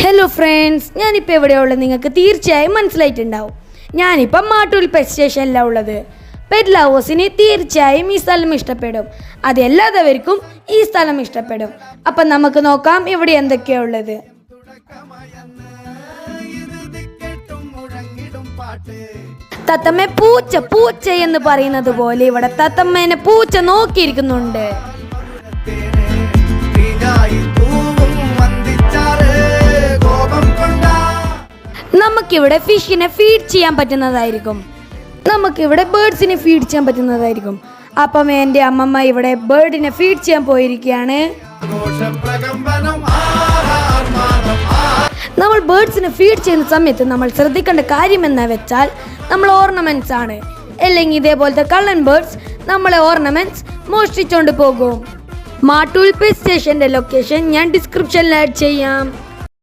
Hello friends, ഞാനിപ്പോൾ എവിടെയുള്ളത് നിങ്ങൾക്ക് തീർച്ചയായും മനസ്സിലായിട്ടുണ്ടാവും. ഞാനിപ്പം മാട്ടൂൽ പെറ്റ് സ്റ്റേഷനിലാണ് ഉള്ളത്. പെറ്റ് ലവേഴ്സിന് തീർച്ചയായും ഈ സ്ഥലം ഇഷ്ടപ്പെടും. അതെല്ലാത്തവർക്കും ഈ സ്ഥലം ഇഷ്ടപ്പെടും. അപ്പം നമുക്ക് നോക്കാം ഇവിടെ എന്തൊക്കെയാണ് ഉള്ളത്. തത്തമ്മ പൂച്ച പൂച്ച എന്ന് പറയുന്നത് പോലെ ഇവിടെ തത്തമ്മേനെ പൂച്ച നോക്കിയിരിക്കുന്നുണ്ട്. നമുക്കിവിടെ ഫിഷിനെ ഫീഡ് ചെയ്യാൻ പറ്റുന്നതായിരിക്കും. നമുക്കിവിടെ ബേർഡ്സിനെ ഫീഡ് ചെയ്യാൻ പറ്റുന്നതായിരിക്കും. അപ്പം എൻ്റെ അമ്മമ്മ ഇവിടെ ബേർഡിനെ ഫീഡ് ചെയ്യാൻ പോയിരിക്കുകയാണ്. നമ്മൾ ബേർഡ്സിനെ ഫീഡ് ചെയ്യുന്ന സമയത്ത് നമ്മൾ ശ്രദ്ധിക്കേണ്ട കാര്യം എന്ന് വെച്ചാൽ നമ്മൾ ഓർണമെന്റ്സ് ആണ്. അല്ലെങ്കിൽ ഇതേപോലത്തെ കള്ളൻ ബേർഡ്സ് നമ്മളെ ഓർണമെന്റ്സ് മോഷ്ടിച്ചുകൊണ്ട് പോകും. മാട്ടൂൽ പെറ്റ് സ്റ്റേഷന്റെ ലൊക്കേഷൻ ഞാൻ ഡിസ്ക്രിപ്ഷനിൽ ആഡ് ചെയ്യാം.